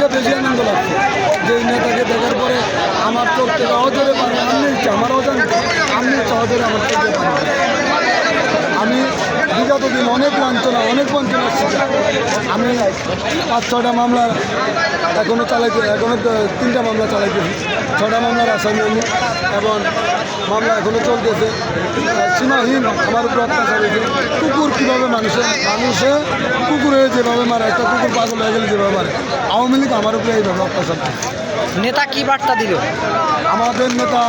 থেকে বেশি আনন্দ লাগছে যে এই নেতাকে দেখার পরে আমার চোখ থেকে অজরে পানি আমি ইচ্ছা আমার অজান আমি ইচ্ছা অজরে আমার চোখে পানি আমি বিগত দিন অনেক বঞ্চনা আমি 5-6টা মামলা এখনও এখনও 3টা মামলা চালাইতেছি 6টা মামলার আসামি আমি এবং মামলা এখনও চলতেছে সীমাহীন আমার উপর অত্যাচার হয়েছে কুকুর কীভাবে মানুষে কুকুরে যেভাবে মারে একটা কুকুর পাগল হয়ে গেলে যেভাবে মারে আওয়ামী লীগ আমার উপরে এইভাবে অত্যাচার করে। নেতা কি বার্তা দিল? আমাদের নেতা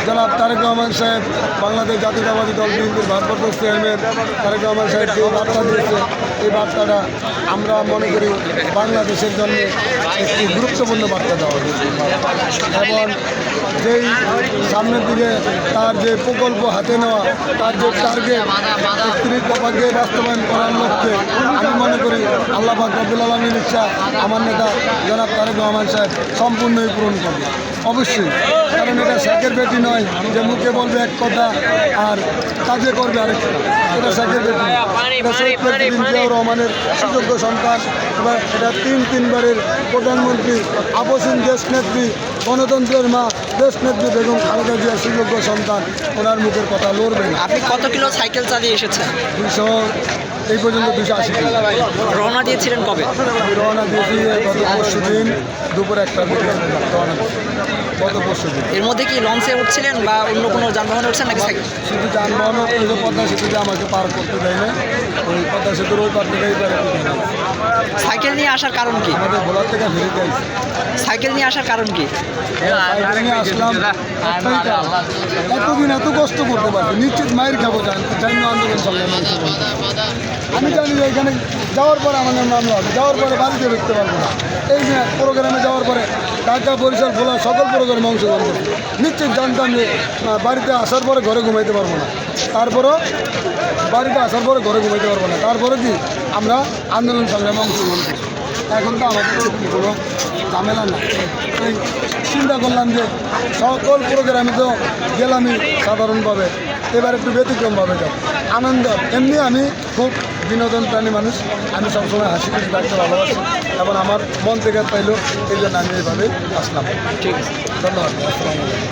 জনাব তারেক রহমান সাহেব বাংলাদেশ জাতীয়তাবাদী দল বিএনপির ভারপ্রাপ্ত চেয়ারম্যান তারেক রহমান সাহেব যে বার্তা দিয়েছে এই বার্তাটা আমরা মনে করি বাংলাদেশের জন্য একটি গুরুত্বপূর্ণ বার্তা দেওয়া হয়েছে এবং যেই সামনের দিকে তার যে প্রকল্প হাতে নেওয়া তার যে টার্গেট 31 দফাকে বাস্তবায়ন করার লক্ষ্যে আমি মনে করি আল্লাহ পাক রব্বুল আলামিনের ইচ্ছা আমার নেতা জনাব তারেক রহমান সাহেব সম্পূর্ণই পূরণ করবে অবশ্যই, কারণ এটা শেখের বেটি নয় যে মুখে বলবে এক কথা আর কাজে করবে আরেক কথা। এটা শেখের বেটি এটা শহীদ প্রেসিডেন্ট জিয়াউর রহমানের সুযোগ্য সন্তান এবং এটা তিনবারের প্রধানমন্ত্রী আপসীন দেশনেত্রী গণতন্ত্রের মা দেশনেত্রী বেগম খালেদা জিয়ার সুযোগ্য সন্তান। ওনার মুখের কথা লড়বে না। আপনি কত কিলো সাইকেল চালিয়ে এসেছেন? 200 এই পর্যন্ত 280 কিলো। রওনা দিয়েছিলেন কবে? আমি রওনা দিয়েছি গত পরশু দিন দুপুর 1টার দিকে রওনা দিয়েছি গত পরশু দিন। এর মধ্যে কি লঞ্চে উঠছিলেন বা অন্য কোনো যানবাহনে উঠছেন নাকি সাইকেল? শুধু যানবাহন ওই যে পদ্মা সেতুতে আমাকে পার করতে দেয় না, ওই পদ্মা সেতুর ওই পার থেকে এই পারে সাইকেল নিয়ে আসার কারণ কি? আমাদের ভোলার থেকে ফিরে যাই। সাইকেল নিয়ে আসার কারণ কি? সাইকেল নিয়ে আসলাম এতদিন এত কষ্ট করতে পারছি নিশ্চিত মায়ের খাবো জানি আন্দোলন সংগ্রাম। আমি জানি যে এখানে যাওয়ার পরে আমাদের মামলা হবে, যাওয়ার পরে বাড়িতে দেখতে পারবো না। এই যে প্রোগ্রামে যাওয়ার পরে ঢাকা বরিশাল ভোলা সকল প্রোগ্রামে অংশগ্রহণ করবো নিশ্চিত জানতাম যে বাড়িতে আসার পরে ঘরে ঘুমাইতে পারবো না। তারপরও বাড়িতে আসার পরে ঘরে ঘুমাইতে পারবো না। তারপরে কি আমরা আন্দোলন সংগ্রামে অংশগ্রহণ করবো। এখন তো আমাদের কোনো ঝামেলা না। এই চিন্তা করলাম যে সকল প্রোগ্রামে তো গেলামই সাধারণভাবে, এবার একটু ব্যতিক্রমভাবে যাব আনন্দ। এমনি আমি খুব বিনোদন প্রাণী মানুষ, আমি সবসময় হাসি খুশি থাকতে ভালোবাসি এবং আমার মন থেকে পাইলো এই জন্য আমি এইভাবে আসলাম। ঠিক আছে, ধন্যবাদ। আসসালামু আলাইকুম।